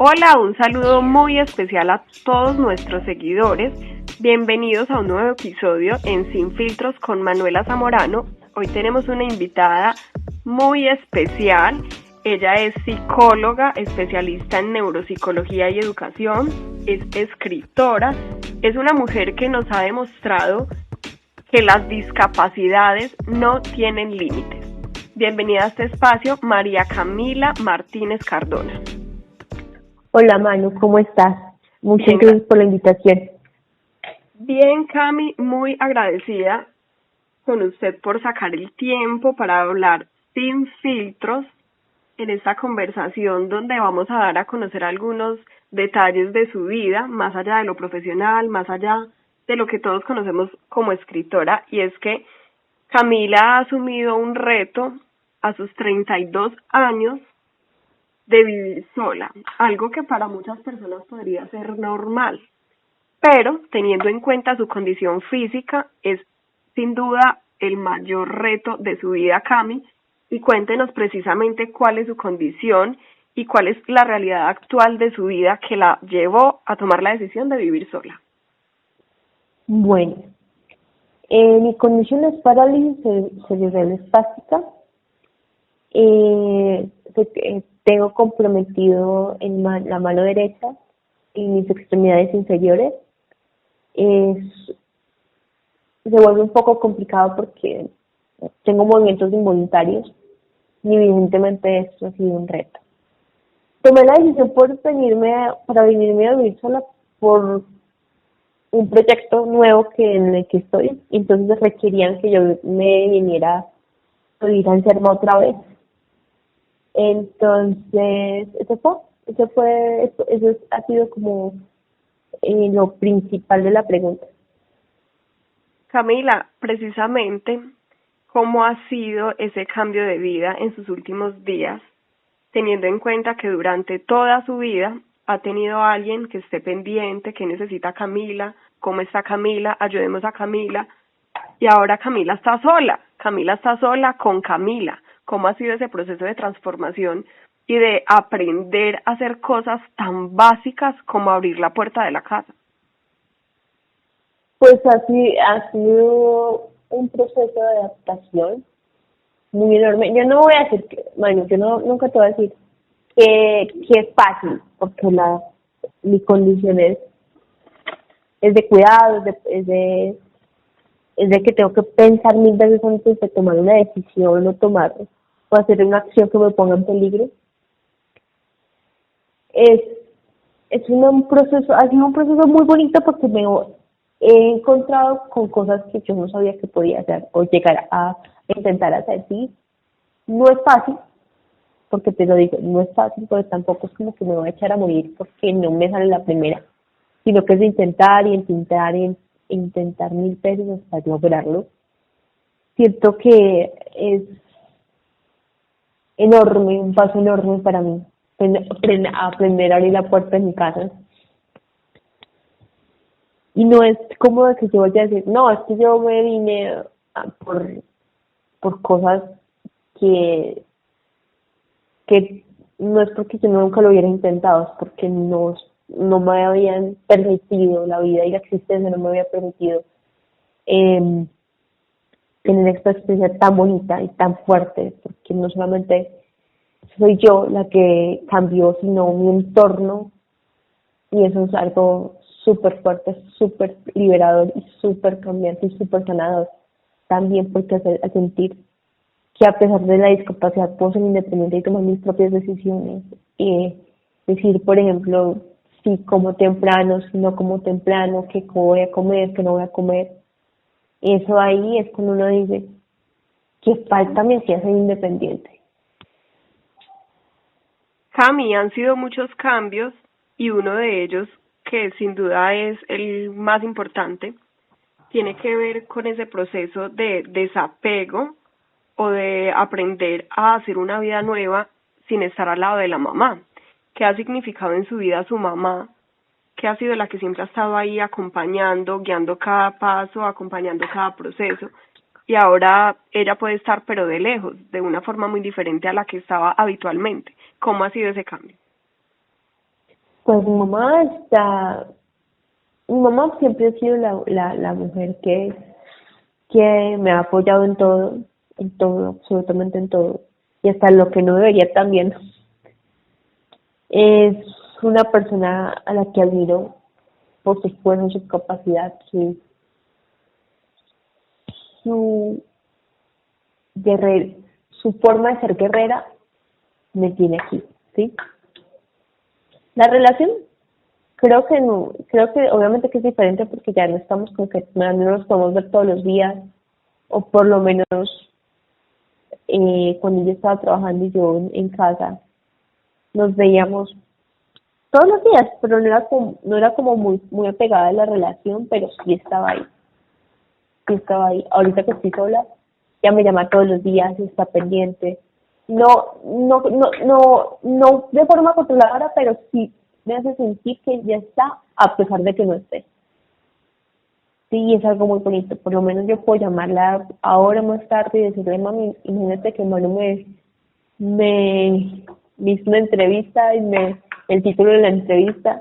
Hola, un saludo muy especial a todos nuestros seguidores. Bienvenidos a un nuevo episodio en Sin Filtros con Manuela Zamorano. Hoy tenemos una invitada muy especial. Ella es psicóloga, especialista en neuropsicología y educación, es escritora, es una mujer que nos ha demostrado que las discapacidades no tienen límites. Bienvenida a este espacio, María Camila Martínez Cardona. Hola Manu, ¿cómo estás? Muchas Bien, gracias por la invitación. Bien, Cami, muy agradecida con usted por sacar el tiempo para hablar sin filtros en esta conversación donde vamos a dar a conocer algunos detalles de su vida, más allá de lo profesional, más allá de lo que todos conocemos como escritora, y es que Camila ha asumido un reto a sus 32 años de vivir sola, algo que para muchas personas podría ser normal, pero teniendo en cuenta su condición física es sin duda el mayor reto de su vida, Cami, y cuéntenos precisamente cuál es su condición y cuál es la realidad actual de su vida que la llevó a tomar la decisión de vivir sola. Bueno, mi condición es parálisis cerebral espástica. Tengo comprometido en la mano derecha y mis extremidades inferiores. Se vuelve un poco complicado porque tengo movimientos involuntarios y evidentemente esto ha sido un reto. Tomé la decisión para venirme a vivir sola por un proyecto nuevo en el que estoy, entonces requerían que yo me viniera a vivir a Enferma otra vez. Entonces, eso ha sido como lo principal de la pregunta. Camila, precisamente, ¿cómo ha sido ese cambio de vida en sus últimos días, teniendo en cuenta que durante toda su vida ha tenido a alguien que esté pendiente, que necesita a Camila, cómo está Camila, ayudemos a Camila, y ahora Camila está sola con Camila? ¿Cómo ha sido ese proceso de transformación y de aprender a hacer cosas tan básicas como abrir la puerta de la casa? Pues así ha sido un proceso de adaptación muy enorme. Yo no voy a decir nunca te voy a decir que es fácil, porque mi condición es de cuidado, es de que tengo que pensar mil veces antes de tomar una decisión o hacer una acción que me ponga en peligro. Es ha sido un proceso muy bonito porque me he encontrado con cosas que yo no sabía que podía hacer o llegar a intentar hacer. Sí, no es fácil, porque te lo digo, no es fácil, pero tampoco es como que me voy a echar a morir porque no me sale la primera, sino que es de intentar y intentar mil veces hasta lograrlo. Siento que es enorme, un paso enorme para mí, aprender a abrir la puerta de mi casa. Y no es como de que yo vaya a decir, no, es que yo me vine por cosas que no es porque yo nunca lo hubiera intentado, es porque no me habían permitido, la vida y la existencia no me había permitido tener esta experiencia tan bonita y tan fuerte, porque no solamente soy yo la que cambió, sino mi entorno, y eso es algo súper fuerte, súper liberador y súper cambiante y súper sanador. También porque hace sentir que a pesar de la discapacidad puedo ser independiente y tomar mis propias decisiones. Y decir, por ejemplo, si como temprano, si no como temprano, qué voy a comer, qué no voy a comer. Eso ahí es cuando uno dice que falta me hacía ser independiente. Cami, han sido muchos cambios y uno de ellos, que sin duda es el más importante, tiene que ver con ese proceso de desapego o de aprender a hacer una vida nueva sin estar al lado de la mamá. ¿Qué ha significado en su vida su mamá? ¿Qué ha sido la que siempre ha estado ahí acompañando, guiando cada paso, acompañando cada proceso? Y ahora ella puede estar pero de lejos, de una forma muy diferente a la que estaba habitualmente. ¿Cómo ha sido ese cambio? Pues mi mamá siempre ha sido la mujer que me ha apoyado en todo, absolutamente en todo, y hasta lo que no debería también. Es una persona a la que admiro por su esfuerzo, su capacidad, su guerrero, su forma de ser guerrera me tiene aquí, ¿sí? La relación creo que no, creo que obviamente que es diferente porque ya no estamos con que no nos podemos ver todos los días, o por lo menos cuando yo estaba trabajando y yo en casa nos veíamos todos los días, pero no era como muy apegada a la relación, pero sí estaba ahí. Ahorita que estoy sola, ya me llama todos los días, está pendiente. No de forma controladora, pero sí me hace sentir que ya está, a pesar de que no esté. Sí, es algo muy bonito. Por lo menos yo puedo llamarla ahora más tarde y decirle, mami, imagínate que Manu me, me hizo una entrevista el título de la entrevista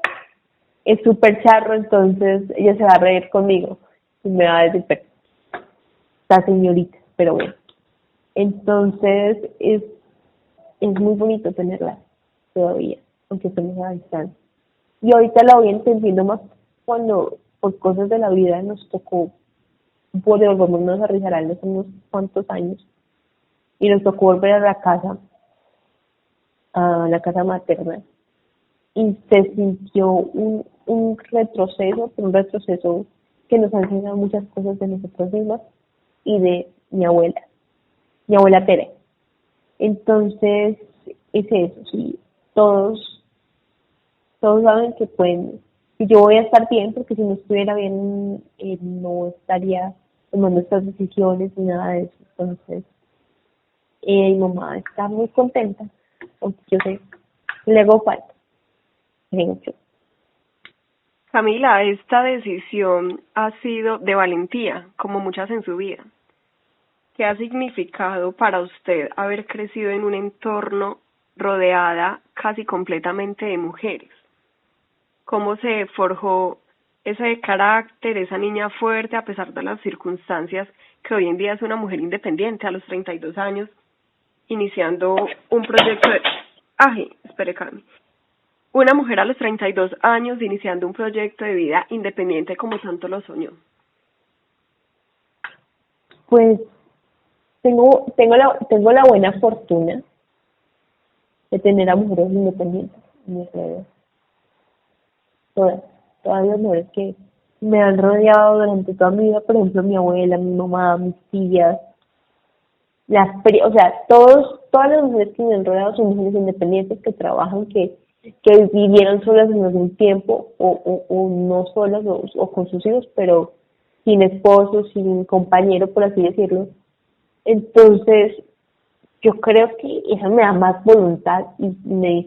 es súper charro, entonces ella se va a reír conmigo y me va a decir, pero, esta señorita, pero bueno. Entonces es muy bonito tenerla todavía, aunque estemos a distancia. Y ahorita la voy entendiendo más cuando por cosas de la vida nos tocó volvernos a Risaralda hace unos cuantos años y nos tocó volver a la casa materna y se sintió un retroceso, pero un retroceso que nos ha enseñado muchas cosas de nosotros mismos y de mi abuela Tere. Entonces, es eso, sí, todos saben que pueden, que yo voy a estar bien, porque si no estuviera bien, no estaría tomando estas decisiones ni nada de eso. Entonces, mi mamá está muy contenta, aunque yo sé que le hago falta, mucho. Camila, esta decisión ha sido de valentía, como muchas en su vida. ¿Qué ha significado para usted haber crecido en un entorno rodeada casi completamente de mujeres? ¿Cómo se forjó ese carácter, esa niña fuerte a pesar de las circunstancias que hoy en día es una mujer independiente a los 32 años, iniciando un proyecto de... Ay, espere, Cami. Una mujer a los 32 años iniciando un proyecto de vida independiente como tanto lo soñó. Pues tengo la buena fortuna de tener a mujeres independientes en mi alrededor. Todas las mujeres que me han rodeado durante toda mi vida, por ejemplo, mi abuela, mi mamá, mis tías, o sea, todas las mujeres que me han rodeado son mujeres independientes que trabajan, que vivieron solas en algún tiempo, o no solas, o con sus hijos, pero sin esposo, sin compañero, por así decirlo. Entonces, yo creo que eso me da más voluntad y me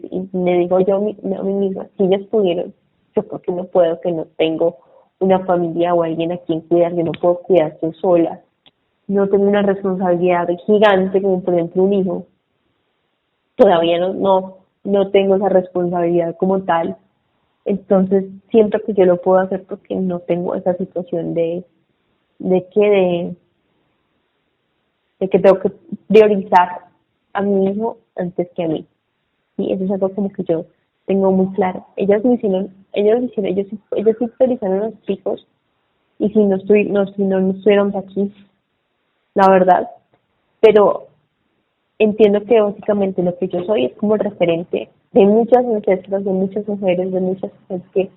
digo yo a mí misma, si ellas pudieron, yo creo que no puedo, que no tengo una familia o alguien a quien cuidar, que no puedo cuidar yo sola, no tengo una responsabilidad gigante como por ejemplo un hijo, todavía no tengo esa responsabilidad como tal, entonces siento que yo lo puedo hacer porque no tengo esa situación de que de de que tengo que priorizar a mi hijo antes que a mí. Y eso es algo como que yo tengo muy claro. Ellos sí priorizaron a sus hijos y si no estuvieron aquí, la verdad. Pero entiendo que básicamente lo que yo soy es como el referente de muchas ancestras, de muchas mujeres, de muchas mujeres que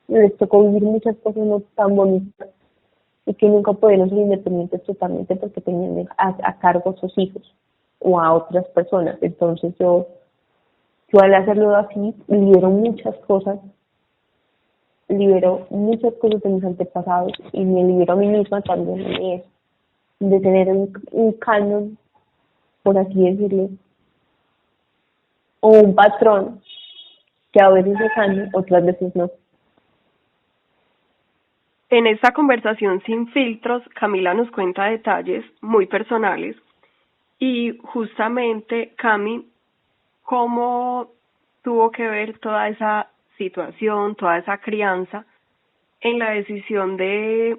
les tocó vivir muchas cosas no tan bonitas y que nunca pudieron ser independientes totalmente porque tenían a cargo a sus hijos o a otras personas. Entonces yo al hacerlo así libero muchas cosas de mis antepasados y me libero a mí misma también de tener un canon, por así decirlo, o un patrón que a veces es sano, otras veces no. En esta conversación sin filtros, Camila nos cuenta detalles muy personales y justamente, Cami, cómo tuvo que ver toda esa situación, toda esa crianza, en la decisión de,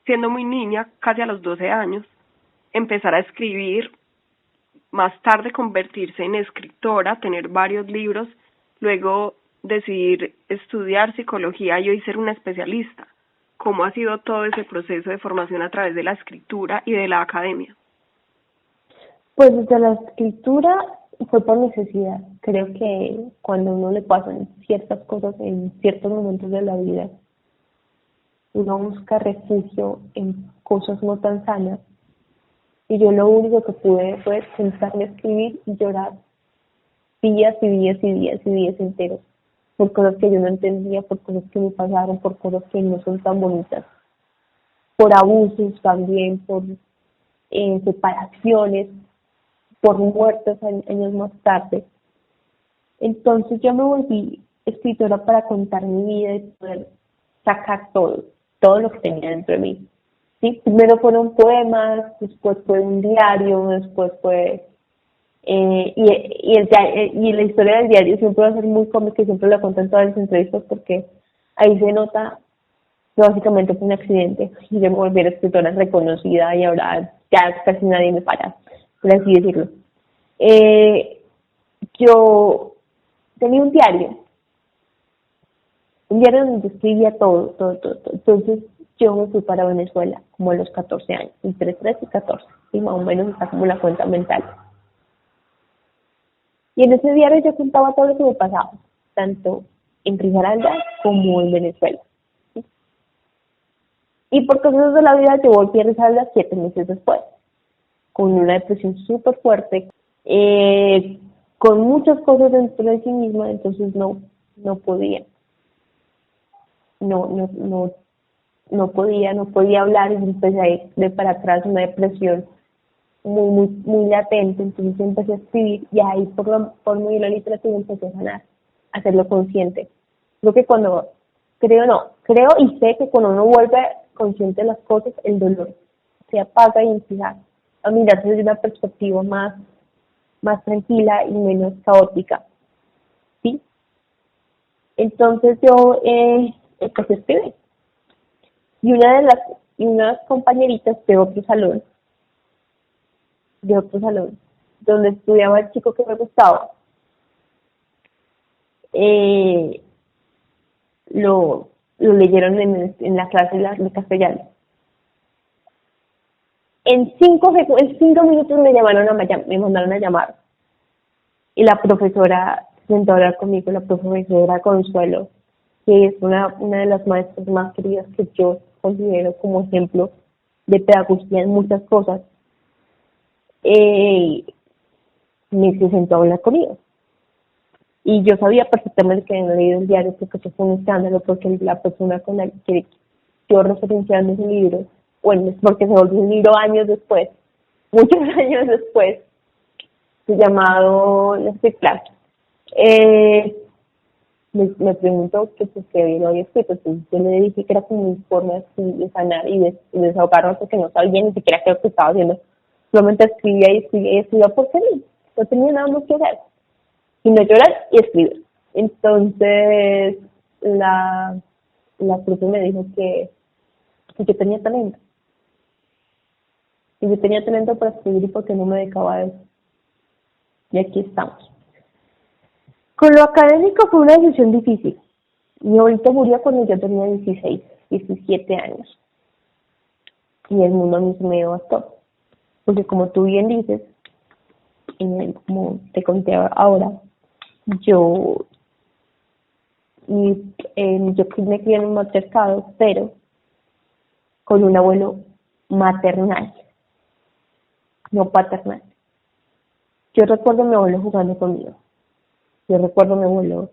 siendo muy niña, casi a los 12 años, empezar a escribir, más tarde convertirse en escritora, tener varios libros, luego decidir estudiar psicología y hoy ser una especialista? ¿Cómo ha sido todo ese proceso de formación a través de la escritura y de la academia? Pues desde la escritura fue por necesidad. Creo que cuando a uno le pasan ciertas cosas en ciertos momentos de la vida, uno busca refugio en cosas no tan sanas. Y yo lo único que pude fue sentarme a escribir y llorar días y días y días y días enteros por cosas que yo no entendía, por cosas que me pasaron, por cosas que no son tan bonitas, por abusos también, por separaciones, por muertes años más tarde. Entonces yo me volví escritora para contar mi vida y poder sacar todo lo que tenía dentro de mí. ¿Sí? Primero fueron poemas, después fue un diario, después fue... y la historia del diario siempre va a ser muy cómica y siempre la cuento en todas las entrevistas porque ahí se nota que básicamente fue un accidente y yo me volví escritora reconocida y ahora ya casi nadie me para, por así decirlo. Yo tenía un diario donde escribía todo. Entonces yo me fui para Venezuela como a los 14 años, entre 13 y 14, y más o menos está como la cuenta mental. Y en ese diario yo contaba todo lo que me pasaba, tanto en Risaralda como en Venezuela. ¿Sí? Y por cosas de la vida yo volví a Risaralda 7 meses después, con una depresión súper fuerte, con muchas cosas dentro de sí misma, entonces no podía. No podía hablar y empecé a ir de para atrás, una depresión muy latente. Entonces empecé a escribir y ahí por medio de la literatura empecé a sanar, a hacerlo consciente. Creo que creo y sé que cuando uno vuelve consciente de las cosas, el dolor se apaga y empieza a mirarse desde una perspectiva más tranquila y menos caótica, ¿sí? Entonces yo empecé a escribir. Y unas compañeritas de otro salón, donde estudiaba el chico que me gustaba, lo leyeron en la clase de castellano. En 5 minutos me mandaron a llamar. Y la profesora se sentó a hablar conmigo, la profesora Consuelo, que es una de las maestras más queridas que yo considero como ejemplo de pedagogía en muchas cosas, se sentó a hablar conmigo. Y yo sabía perfectamente que había leído el diario porque eso fue un escándalo, porque la persona con la que yo referenciaba en ese libro, bueno, es porque se volvió un libro muchos años después, llamado Clark. Me preguntó que por qué lo había escrito. Entonces yo le dije que era como mi forma de sanar y de desahogarme porque no sabía ni siquiera qué estaba haciendo. Solamente escribía porque no tenía nada más que hacer. Y no llorar y escribir. Entonces la profe me dijo que yo tenía talento. Y yo tenía talento para escribir y porque no me dedicaba a eso. Y aquí estamos. Con lo académico fue una decisión difícil. Mi abuelito murió cuando yo tenía 17 años. Y el mundo a mí se me devastó. Porque como tú bien dices, como te conté ahora, yo me crié en un matriarcado, pero con un abuelo maternal, no paternal. Yo recuerdo a mi abuelo jugando conmigo. Yo recuerdo a mi abuelo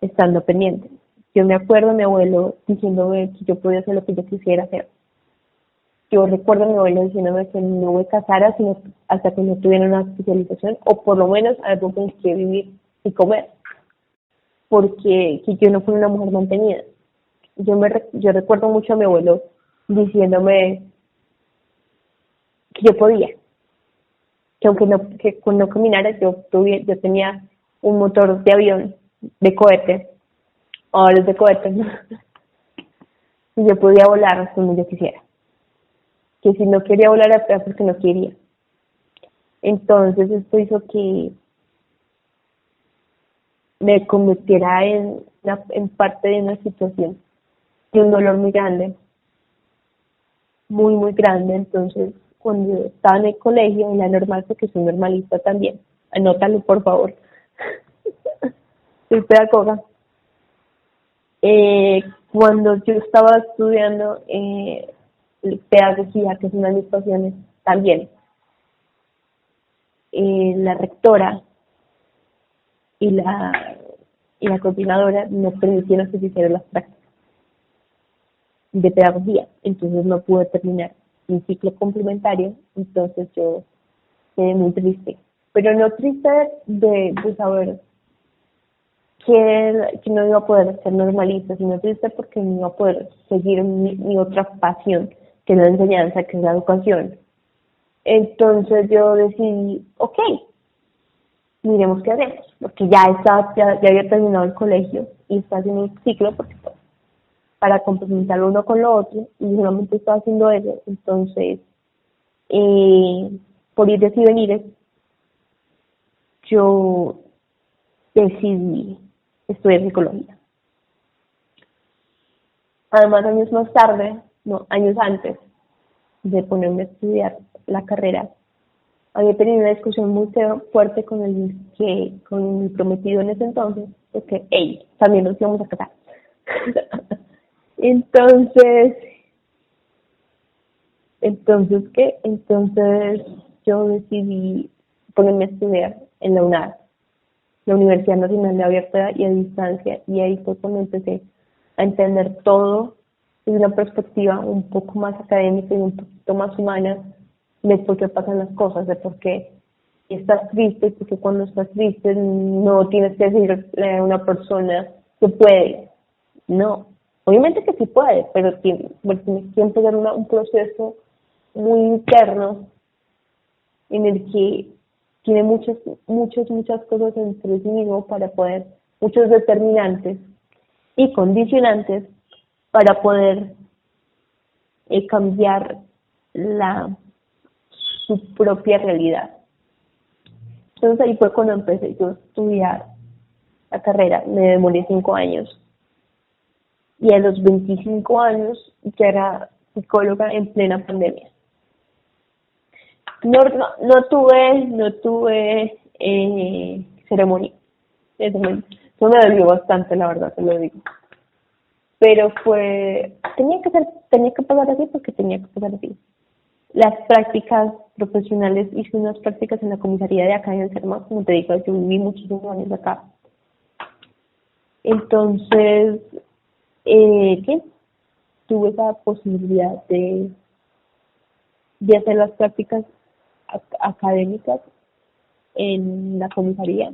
estando pendiente. Yo me acuerdo a mi abuelo diciéndome que yo podía hacer lo que yo quisiera hacer. Yo recuerdo a mi abuelo diciéndome que no me casara sino hasta que no tuviera una especialización o por lo menos algo con que vivir y comer. Porque que yo no fui una mujer mantenida. Yo recuerdo mucho a mi abuelo diciéndome que yo podía. Que aunque no caminara, yo tenía un motor de avión, de cohete, ahora es de cohetes, ¿no? Y yo podía volar como yo quisiera. Que si no quería volar era porque no quería. Entonces esto hizo que me convirtiera en parte de una situación de un dolor muy grande, muy, muy grande. Entonces, cuando yo estaba en el colegio, en la normal, porque soy normalista también, anótalo por favor, soy pedagoga. Cuando yo estaba estudiando pedagogía, que es una de mis pasiones, también la rectora y la coordinadora no permitieron que se hicieran las prácticas de pedagogía, entonces no pude terminar mi ciclo complementario, entonces yo quedé muy triste, pero no triste de saber que no iba a poder ser normalista, sino triste porque no iba a poder seguir mi otra pasión, que es la enseñanza, que es la educación. Entonces yo decidí, ok, miremos qué hacemos, porque ya había terminado el colegio y estaba haciendo un ciclo, porque pues, para complementar uno con lo otro, y solamente estaba haciendo eso, entonces, por ir y venir, yo decidí estudiar psicología. Además, años más tarde, no, años antes de ponerme a estudiar la carrera, había tenido una discusión muy fuerte con mi prometido en ese entonces, porque, hey, también nos íbamos a casar. entonces, ¿qué? Entonces yo decidí ponerme a estudiar en la UNAD, la Universidad Nacional de Abierta y a Distancia, y ahí fue cuando empecé a entender todo desde una perspectiva un poco más académica y un poquito más humana de por qué pasan las cosas, de por qué estás triste, porque cuando estás triste no tienes que decirle a una persona que puede, no, obviamente que sí puede, pero tienes que empezar un proceso muy interno en el que tiene muchas cosas entre sí mismo para poder, muchos determinantes y condicionantes para poder cambiar su propia realidad. Entonces ahí fue cuando empecé yo a estudiar la carrera, me demoré 5 años y a los 25 años ya era psicóloga en plena pandemia. No tuve ceremonia. Eso me dolió bastante, la verdad, te lo digo. Pero tenía que pasar así porque tenía que pasar así. Las prácticas profesionales, hice unas prácticas en la comisaría de acá en Serma, como te digo, yo viví muchísimos años acá. Entonces, ¿qué? Tuve esa posibilidad de hacer las prácticas académicas en la comisaría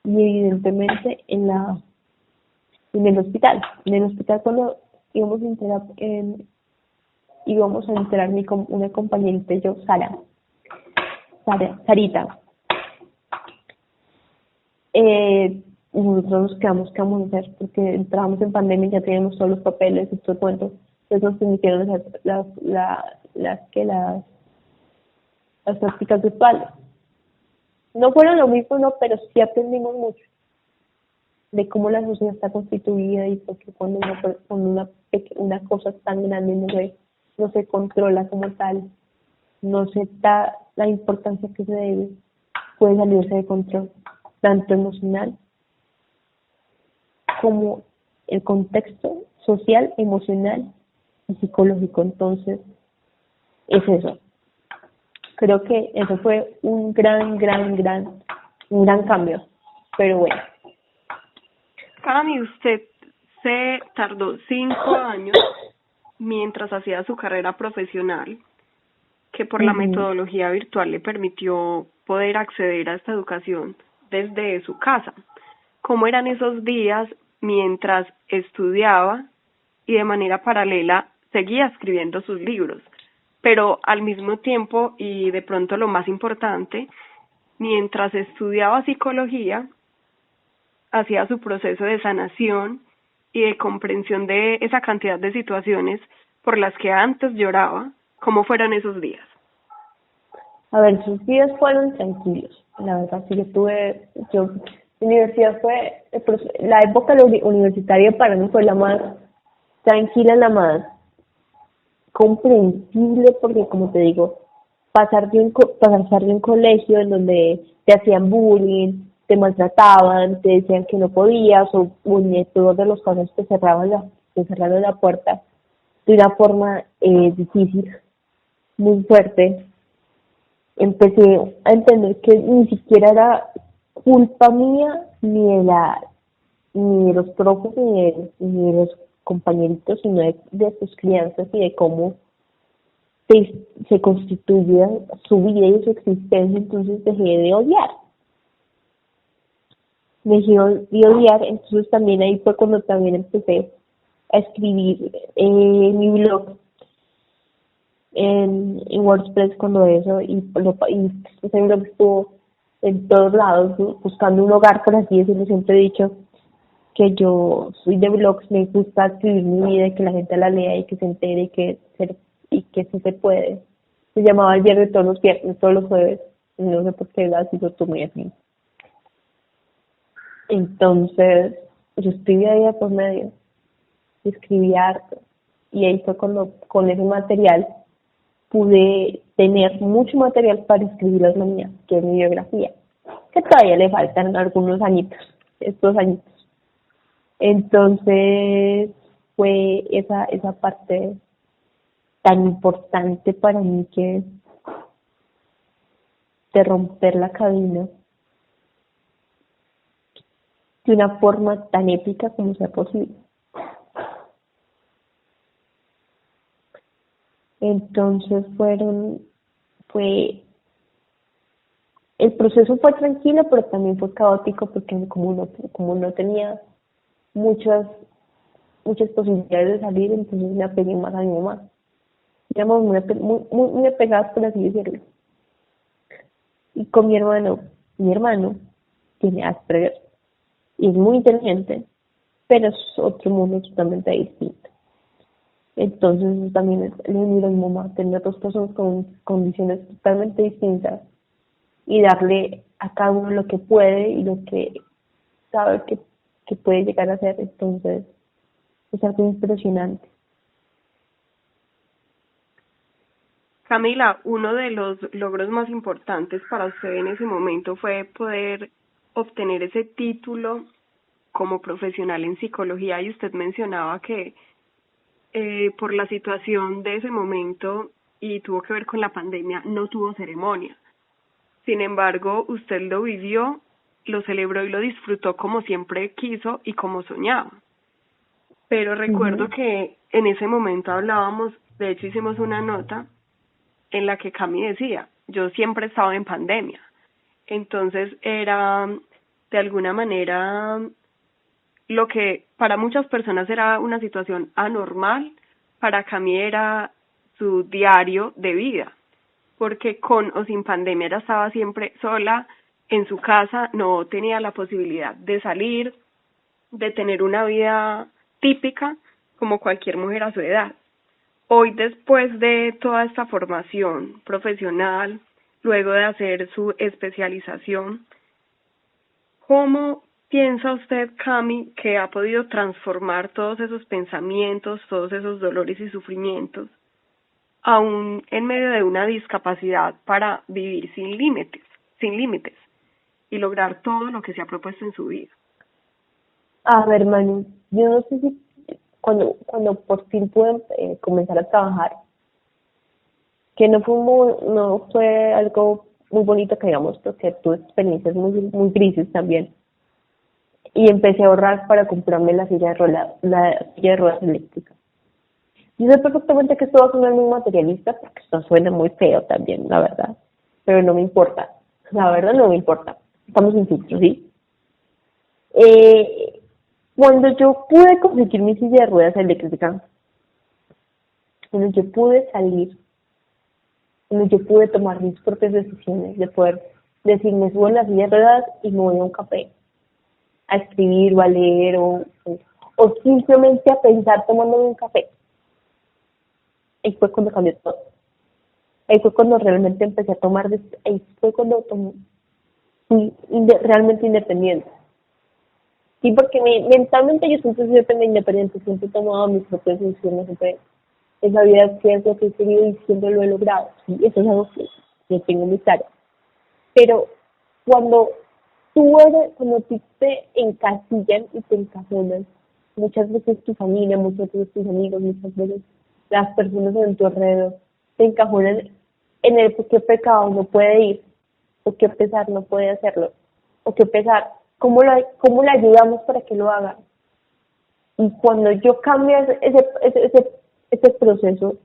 y evidentemente en el hospital. En el hospital cuando íbamos a entrar una compañerita y yo, Sarita. Nosotros nos quedamos, ¿qué vamos a hacer? Porque entramos en pandemia y ya teníamos todos los papeles y todo el cuento. Entonces nos permitieron hacer las prácticas virtuales. No fueron lo mismo, no, pero sí aprendimos mucho de cómo la sociedad está constituida y porque cuando una cosa tan grande no se controla como tal, no se da la importancia que se debe, puede salirse de control, tanto emocional como el contexto social, emocional y psicológico. Entonces, es eso. Creo que eso fue un gran cambio, pero bueno. Para mí usted se tardó 5 años mientras hacía su carrera profesional, que por la metodología virtual le permitió poder acceder a esta educación desde su casa. ¿Cómo eran esos días mientras estudiaba y de manera paralela seguía escribiendo sus libros? Pero al mismo tiempo, y de pronto lo más importante, mientras estudiaba psicología, hacía su proceso de sanación y de comprensión de esa cantidad de situaciones por las que antes lloraba? ¿Cómo fueron esos días? A ver, sus días fueron tranquilos. La verdad, sí, la universidad fue, la época universitaria para mí fue la más tranquila, la más comprensible, porque como te digo, pasar de un colegio en donde te hacían bullying, te maltrataban, te decían que no podías, o todos de los casos te cerraron la puerta de una forma difícil, muy fuerte. Empecé a entender que ni siquiera era culpa mía, ni de los profes, ni de los compañeritos, sino de sus crianzas y de cómo se constituye su vida y su existencia. Entonces dejé de odiar. Entonces también ahí fue cuando también empecé a escribir mi blog en WordPress, cuando eso, y ese blog estuvo en todos lados, ¿no? Buscando un hogar, por así decirlo. Siempre he dicho que yo soy de blogs, me gusta escribir mi vida y que la gente la lea y que se entere y que sí se puede. Se llamaba El Viernes todos los viernes, todos los jueves, y no sé por qué así lo tomé así. Entonces, yo escribía día por medio, escribía harto, y ahí fue cuando con ese material pude tener mucho material para escribir las mañanas, que es mi biografía, que todavía le faltan algunos añitos, estos añitos. Entonces fue esa parte tan importante para mí, que de romper la cabina de una forma tan épica como sea posible. Entonces el proceso fue tranquilo, pero también fue caótico, porque como no tenía muchas posibilidades de salir, entonces me apegué más a mi mamá. Éramos muy apegadas, por así decirlo. Y con mi hermano tiene Asperger y es muy inteligente, pero es otro mundo totalmente distinto. Entonces también le miro a mi mamá tener dos personas con condiciones totalmente distintas y darle a cada uno lo que puede y lo que sabe que puede llegar a hacer. Entonces es algo impresionante. Camila, uno de los logros más importantes para usted en ese momento fue poder obtener ese título como profesional en psicología, y usted mencionaba que por la situación de ese momento y tuvo que ver con la pandemia, no tuvo ceremonia. Sin embargo, usted lo vivió, lo celebró y lo disfrutó como siempre quiso y como soñaba. Pero recuerdo que en ese momento hablábamos, de hecho hicimos una nota en la que Cami decía, yo siempre he estado en pandemia. Entonces era, de alguna manera, lo que para muchas personas era una situación anormal, para Cami era su diario de vida, porque con o sin pandemia ella estaba siempre sola en su casa, no tenía la posibilidad de salir, de tener una vida típica como cualquier mujer a su edad. Hoy, después de toda esta formación profesional, luego de hacer su especialización, ¿cómo piensa usted, Cami, que ha podido transformar todos esos pensamientos, todos esos dolores y sufrimientos, aún en medio de una discapacidad, para vivir sin límites y lograr todo lo que se ha propuesto en su vida? A ver, Manu, yo no sé si cuando por fin pude comenzar a trabajar, que no fue algo muy bonito, que digamos, porque tuve experiencias muy grises también, y empecé a ahorrar para comprarme la silla de ruedas eléctrica. Yo sé perfectamente que esto va a sonar muy materialista, porque esto suena muy feo también, la verdad, pero no me importa, la verdad no me importa, estamos en filtro, ¿sí? Cuando yo pude conseguir mi silla de ruedas eléctrica, cuando yo pude salir, cuando yo pude tomar mis propias decisiones, de poder decir, me subo en la silla de ruedas y me voy a un café, a escribir o a leer o simplemente a pensar tomándome un café. Ahí fue cuando cambió todo. Ahí fue cuando realmente empecé a tomar, ahí fue cuando fui realmente independiente. Sí, porque mentalmente yo siempre he sido independiente, siempre he tomado mis propias decisiones, siempre he sabido qué es lo que he querido y siempre lo he logrado. Sí, eso es algo que yo tengo muy claro. Pero cuando cuando tú te encasillan y te encajonan, muchas veces tu familia, muchas veces tus amigos, muchas veces las personas en tu alrededor te encajonan en el qué pecado no puede ir, o qué pesar no puede hacerlo, o qué pesar, cómo le ayudamos para que lo haga. Y cuando yo cambio ese proceso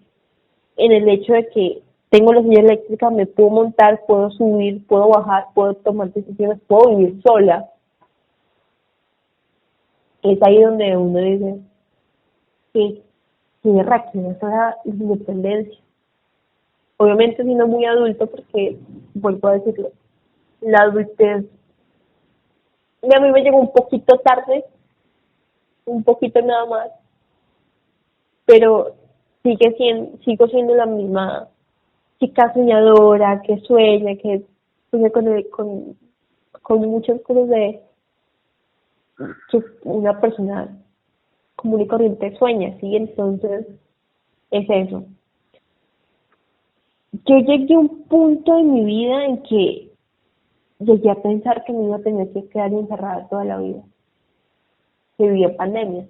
en el hecho de que tengo la silla eléctrica, me puedo montar, puedo subir, puedo bajar, puedo tomar decisiones, puedo vivir sola. Es ahí donde uno dice que requiere esa independencia. Obviamente siendo muy adulto, porque, vuelvo a decirlo, la adultez a mí me llegó un poquito tarde, un poquito nada más, pero sigo siendo la misma chica soñadora, que sueña, que sueña con muchas cosas que una persona común y corriente sueña, ¿sí? Entonces, es eso. Yo llegué a un punto en mi vida en que llegué a pensar que me iba a tener que quedar encerrada toda la vida. Que viví en pandemia.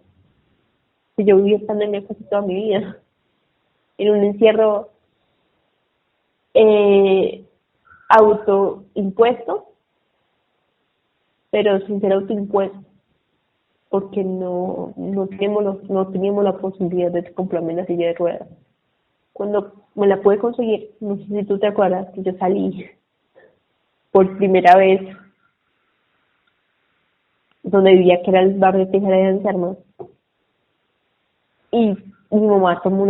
Que yo viví en pandemia casi toda mi vida. En un encierro autoimpuesto, pero sin ser autoimpuesto, porque no teníamos la posibilidad de comprarme la silla de ruedas. Cuando me la pude conseguir, no sé si tú te acuerdas, que yo salí por primera vez donde vivía, que era el barrio Tejera de Anserma, y mi mamá le tomó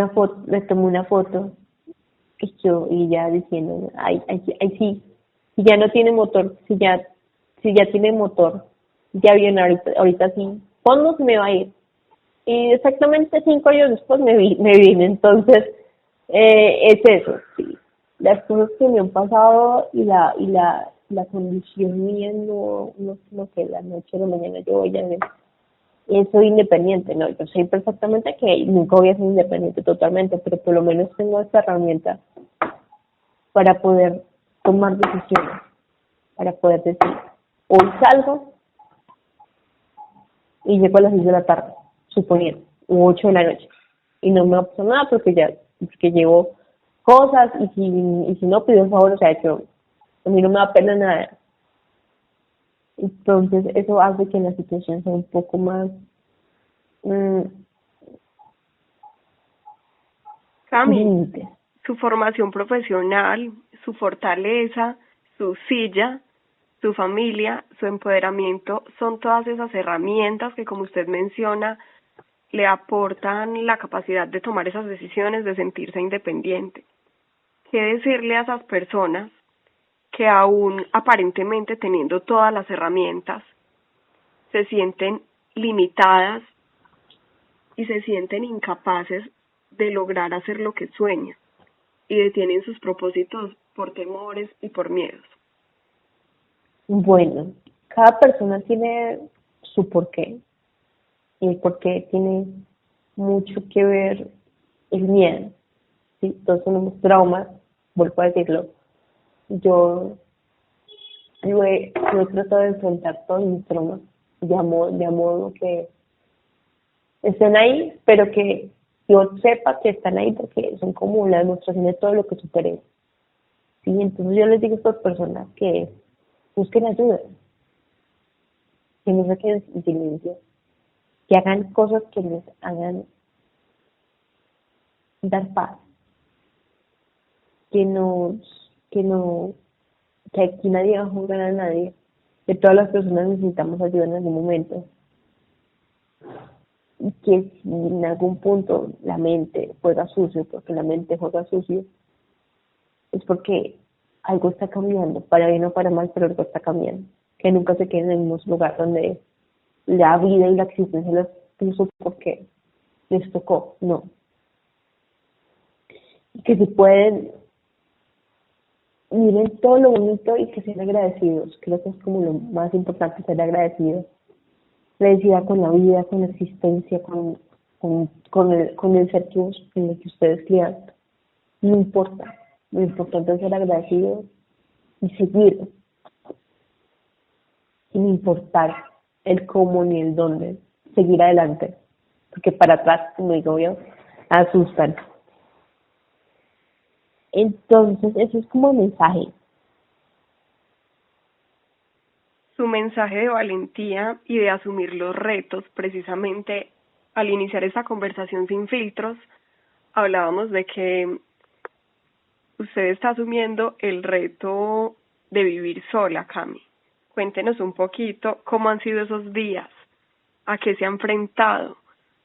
una foto, y ya diciendo, ay sí, si ya no tiene motor, si ya tiene motor, ya viene ahorita sí, ¿cuándo se me va a ir? Y exactamente 5 años después me vine, entonces, es eso, sí. Las cosas que me han pasado y la condición mía no es como que la noche o la mañana yo voy soy independiente, ¿no? Yo sé perfectamente que nunca voy a ser independiente totalmente, pero por lo menos tengo esta herramienta para poder tomar decisiones, para poder decir, hoy salgo y llego a las 6 de la tarde, suponiendo, u 8 de la noche, y no me va a pasar nada porque llevo cosas y si no pido un favor, o sea, yo, a mí no me da pena nada. Entonces eso hace que la situación sea un poco más Cami, su formación profesional, su fortaleza, su silla, su familia, su empoderamiento, son todas esas herramientas que, como usted menciona, le aportan la capacidad de tomar esas decisiones, de sentirse independiente. ¿Qué decirle a esas personas que aún aparentemente teniendo todas las herramientas se sienten limitadas y se sienten incapaces de lograr hacer lo que sueñan y detienen sus propósitos por temores y por miedos? Bueno, cada persona tiene su porqué y el porqué tiene mucho que ver el miedo, ¿sí? Todos tenemos traumas, vuelvo a decirlo. Yo he tratado de enfrentar todos mis traumas de modo que estén ahí, pero que yo sepa que están ahí porque son como la demostración de todo lo que superé. ¿Sí? Entonces yo les digo a estas personas que busquen ayuda, que no se queden en silencio, que hagan cosas que les hagan dar paz, que que aquí nadie va a juzgar a nadie, que todas las personas necesitamos ayuda en algún momento, y que si en algún punto la mente juega sucio, porque la mente juega sucio, es porque algo está cambiando, para bien o para mal, pero algo está cambiando, que nunca se quede en el mismo lugar donde la vida y la existencia los puso porque les tocó, no. Y que si pueden, miren todo lo bonito y que sean agradecidos. Creo que es como lo más importante, ser agradecidos. Agradecida con la vida, con la existencia, con el ser que, en el que ustedes crean. No importa. Lo importante es ser agradecidos y seguir, sin importar el cómo ni el dónde, seguir adelante, porque para atrás, como digo yo, asustan. Entonces, eso es como el mensaje. Su mensaje de valentía y de asumir los retos, precisamente al iniciar esta conversación sin filtros, hablábamos de que usted está asumiendo el reto de vivir sola, Cami. Cuéntenos un poquito cómo han sido esos días, a qué se ha enfrentado,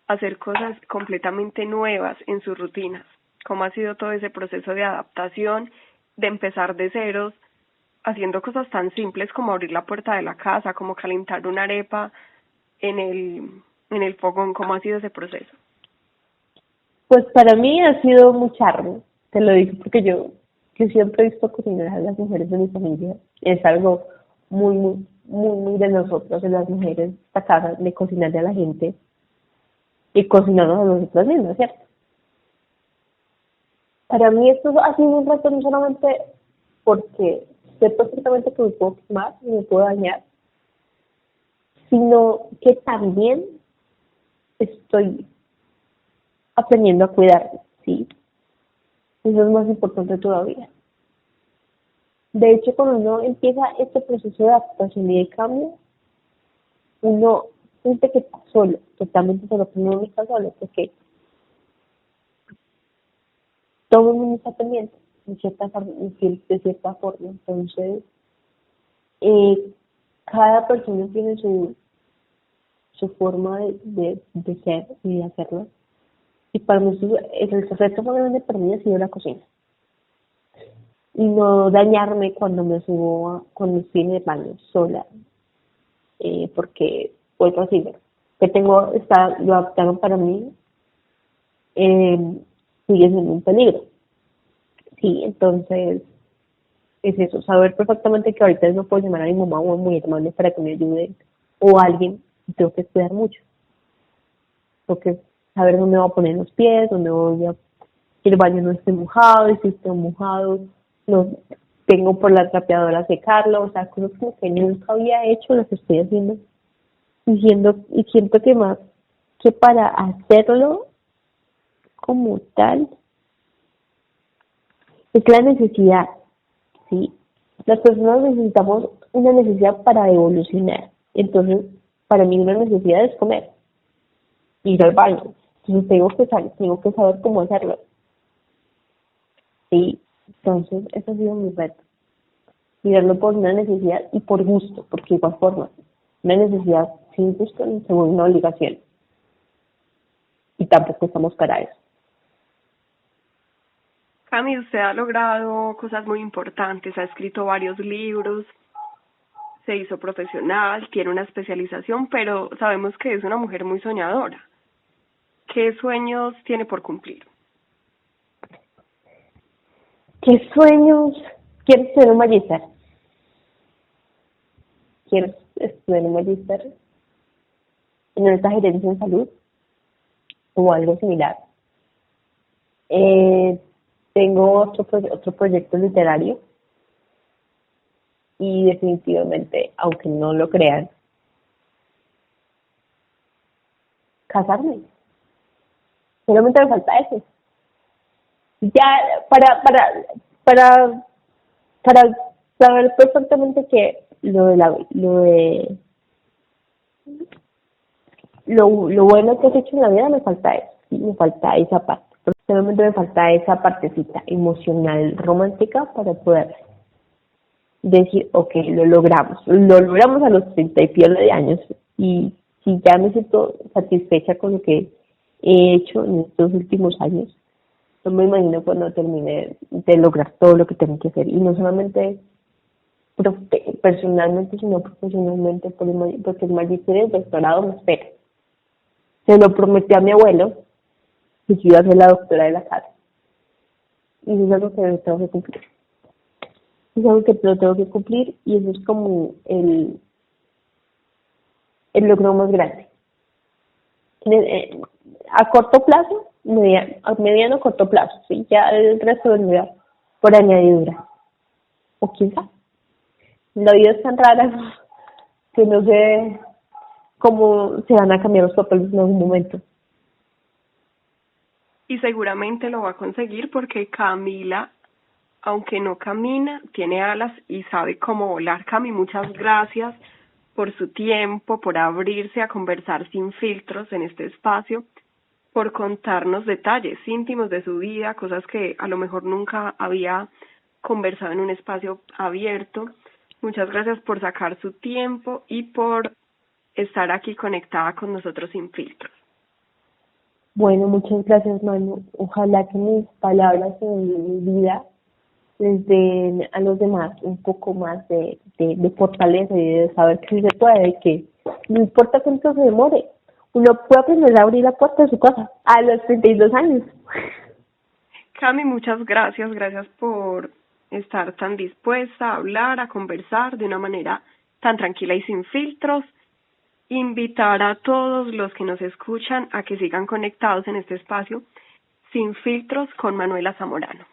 a hacer cosas completamente nuevas en sus rutinas. Cómo ha sido todo ese proceso de adaptación, de empezar de ceros, haciendo cosas tan simples como abrir la puerta de la casa, como calentar una arepa en el fogón. ¿Cómo ha sido ese proceso? Pues para mí ha sido muy charro, te lo digo porque yo siempre he visto cocinar a las mujeres de mi familia. Es algo muy de nosotros, de las mujeres, esta casa, de cocinarle a la gente y cocinarnos a nosotros mismos, ¿cierto? Para mí esto ha sido un reto no solamente porque sé perfectamente que me puedo quemar y me puedo dañar, sino que también estoy aprendiendo a cuidarme, ¿sí? Eso es más importante todavía. De hecho, cuando uno empieza este proceso de adaptación y de cambio, uno siente que está solo, totalmente solo, pero uno no está solo, porque todo el mundo está pendiente, de cierta forma. Entonces, eh, cada persona tiene su forma de ser y de hacerlo. Y para mí, el reto más grande para mí ha sido la cocina. Y no dañarme cuando cuando estoy en el baño sola, porque vuelvo a decir, que lo adaptaron para mí, sigue siendo un peligro. Sí, entonces es eso, saber perfectamente que ahorita no puedo llamar a mi mamá o a mi hermano para que me ayude o a alguien, y tengo que cuidar mucho. Tengo que saber dónde voy a poner los pies, dónde voy a que el baño no esté mojado, y si está mojado, no tengo por la trapeadora a secarlo, o sea, cosas como que nunca había hecho, las estoy haciendo, y siento que más que para hacerlo como tal, es la necesidad, ¿sí? Las personas necesitamos una necesidad para evolucionar, entonces, para mí una necesidad es comer, ir al baño, entonces tengo que saber cómo hacerlo. Sí, entonces ese ha sido mi reto. Mirarlo por una necesidad y por gusto, porque de igual forma, una necesidad sin gusto se vuelve una obligación. Y tampoco estamos para eso. Cami, usted ha logrado cosas muy importantes, ha escrito varios libros, se hizo profesional, tiene una especialización, pero sabemos que es una mujer muy soñadora. ¿Qué sueños tiene por cumplir? ¿Qué sueños? ¿Quieres ser un magíster? ¿Quieres estudiar un magíster en alta gerencia en salud? O algo similar. Tengo otro proyecto literario y definitivamente, aunque no lo crean, casarme. Solamente me falta eso. Ya para saber perfectamente que lo bueno que has hecho en la vida me falta eso, ¿sí? Me falta esa parte. Solamente me falta esa partecita emocional, romántica para poder decir, ok, lo logramos a los 30 y pico de años y si ya me siento satisfecha con lo que he hecho en estos últimos años, no me imagino cuando termine de lograr todo lo que tengo que hacer y no solamente personalmente, sino profesionalmente, porque el magisterio del doctorado me espera. Se lo prometí a mi abuelo que yo iba a ser la doctora de la casa. Y eso es algo que tengo que cumplir. Es algo que lo tengo que cumplir y eso es como el logro más grande. A corto plazo, a mediano corto plazo, ¿sí? Ya el resto vendrá por añadidura. O quién sabe. La vida es tan rara que no sé cómo se van a cambiar los papeles en algún momento. Y seguramente lo va a conseguir porque Camila, aunque no camina, tiene alas y sabe cómo volar. Cami, muchas gracias por su tiempo, por abrirse a conversar sin filtros en este espacio, por contarnos detalles íntimos de su vida, cosas que a lo mejor nunca había conversado en un espacio abierto. Muchas gracias por sacar su tiempo y por estar aquí conectada con nosotros sin filtros. Bueno, muchas gracias, Manu. Ojalá que mis palabras en mi vida les den a los demás un poco más de fortaleza y de saber que sí se puede, que no importa cuánto se demore, uno puede aprender a abrir la puerta de su casa a los 32 años. Cami, muchas gracias. Gracias por estar tan dispuesta a hablar, a conversar de una manera tan tranquila y sin filtros. Invitar a todos los que nos escuchan a que sigan conectados en este espacio sin filtros con Manuela Zamorano.